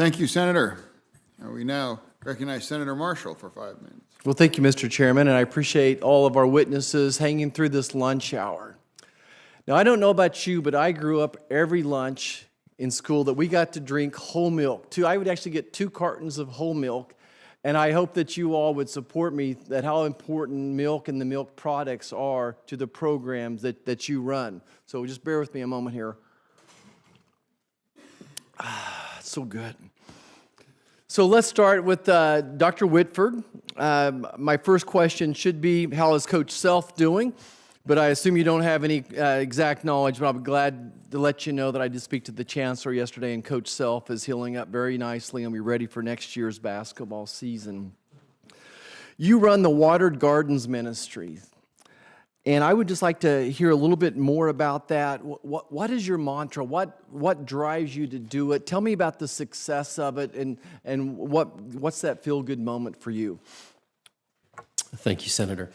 Thank you, Senator. We now recognize Senator Marshall for 5 minutes. Well, thank you, Mr. Chairman, and I appreciate all of our witnesses hanging through this lunch hour. Now, I don't know about you, but I grew up every lunch in school that we got to drink whole milk. I would actually get 2 cartons of whole milk, and I hope that you all would support me that how important milk and the milk products are to the programs that you run. So just bear with me a moment here. It's so good. So let's start with Dr. Whitford. My first question should be, how is Coach Self doing? But I assume you don't have any exact knowledge, but I'm glad to let you know that I did speak to the Chancellor yesterday, and Coach Self is healing up very nicely and be ready for next year's basketball season. You run the Watered Gardens Ministry, and I would just like to hear a little bit more about that. What is your mantra? What drives you to do it? Tell me about the success of it, and what's that feel-good moment for you? Thank you, Senator.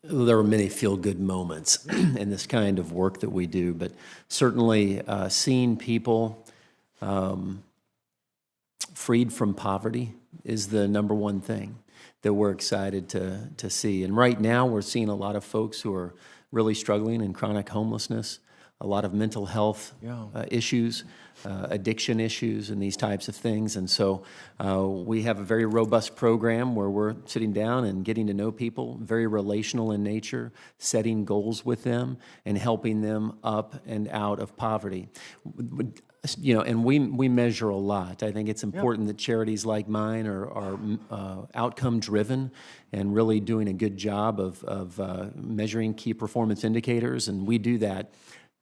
There are many feel-good moments in this kind of work that we do, but certainly seeing people freed from poverty is the number one thing that we're excited to see. And right now we're seeing a lot of folks who are really struggling in chronic homelessness, a lot of mental health issues, addiction issues, and these types of things. And so we have a very robust program where we're sitting down and getting to know people, very relational in nature, setting goals with them, and helping them up and out of poverty. You know, and we measure a lot. I think it's important that charities like mine are outcome driven and really doing a good job of measuring key performance indicators, and we do that.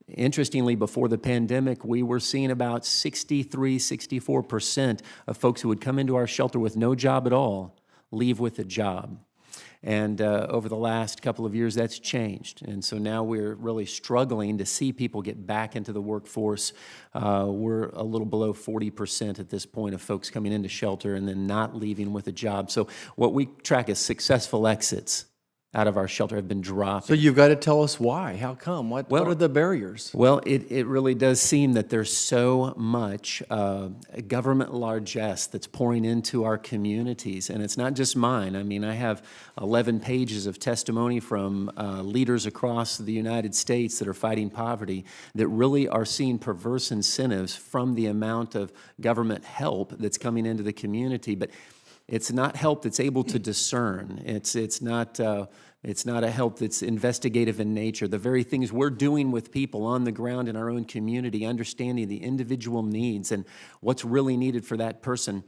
Interestingly, before the pandemic, we were seeing about 64% of folks who would come into our shelter with no job at all leave with a job. And over the last couple of years, that's changed. And so now we're really struggling to see people get back into the workforce. We're a little below 40% at this point of folks coming into shelter and then not leaving with a job. So what we track as successful exits out of our shelter have been dropping. So you've got to tell us why. How come? What are the barriers? Well, it really does seem that there's so much government largesse that's pouring into our communities, and it's not just mine. I mean, I have 11 pages of testimony from leaders across the United States that are fighting poverty that really are seeing perverse incentives from the amount of government help that's coming into the community. But it's not help that's able to discern. It's not a help that's investigative in nature. The very things we're doing with people on the ground in our own community, understanding the individual needs and what's really needed for that person,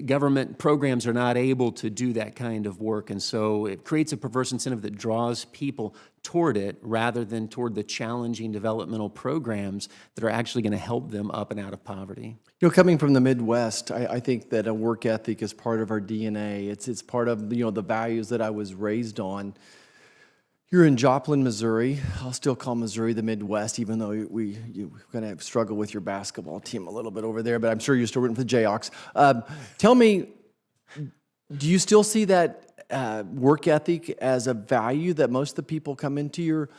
government programs are not able to do that kind of work. And so it creates a perverse incentive that draws people toward it rather than toward the challenging developmental programs that are actually going to help them up and out of poverty. You know, coming from the Midwest, I think that a work ethic is part of our DNA. It's part of the values that I was raised on. You're in Joplin, Missouri. I'll still call Missouri the Midwest, even though you're going to struggle with your basketball team a little bit over there, but I'm sure you're still rooting for the Jayhawks. Tell me, do you still see that work ethic as a value that most of the people come into your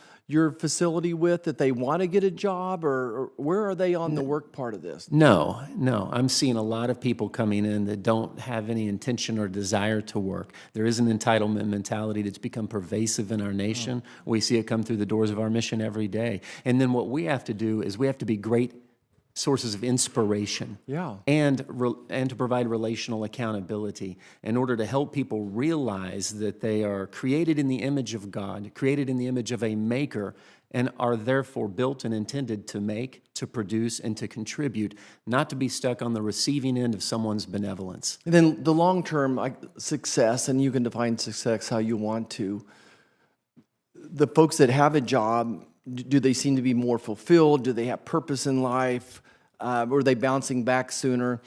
facility with, that they want to get a job, or where are they on the work part of this? No. I'm seeing a lot of people coming in that don't have any intention or desire to work. There is an entitlement mentality that's become pervasive in our nation. We see it come through the doors of our mission every day. And then what we have to do is we have to be great sources of inspiration and to provide relational accountability in order to help people realize that they are created in the image of God, created in the image of a maker, and are therefore built and intended to make, to produce, and to contribute, not to be stuck on the receiving end of someone's benevolence. And then the long-term success, and you can define success how you want to, the folks that have a job, do they seem to be more fulfilled? Do they have purpose in life? Or are they bouncing back sooner?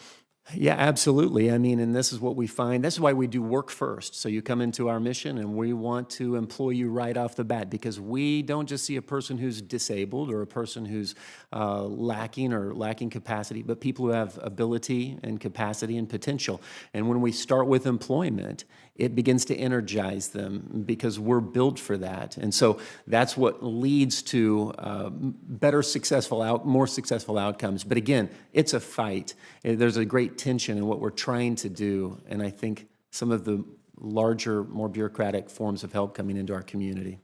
Yeah, absolutely. I mean, and this is what we find. That's why we do work first. So you come into our mission and we want to employ you right off the bat, because we don't just see a person who's disabled or a person who's lacking capacity, but people who have ability and capacity and potential. And when we start with employment, it begins to energize them because we're built for that. And so that's what leads to more successful outcomes. But again, it's a fight. There's a great tension in what we're trying to do. And I think some of the larger, more bureaucratic forms of help coming into our community.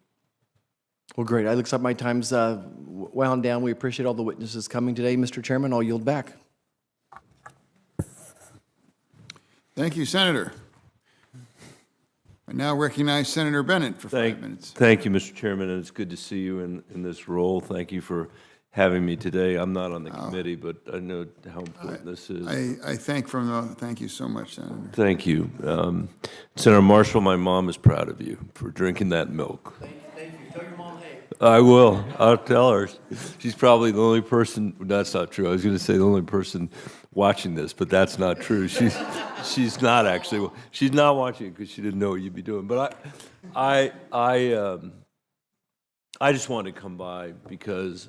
Well, great. It looks like my time's wound down. We appreciate all the witnesses coming today. Mr. Chairman, I'll yield back. Thank you, Senator. I now recognize Senator Bennett for 5 minutes. Thank you, Mr. Chairman, and it's good to see you in this role. Thank you for having me today. I'm not on the committee, but I know how important this is. Thank you so much, Senator. Thank you. Senator Marshall, my mom is proud of you for drinking that milk. Thank you. Tell your mom, hey. I will. I'll tell her. She's probably the only person, that's not true. I was going to say the only person watching this, but that's not true. She's not actually. She's not watching it because she didn't know what you'd be doing. But I just wanted to come by because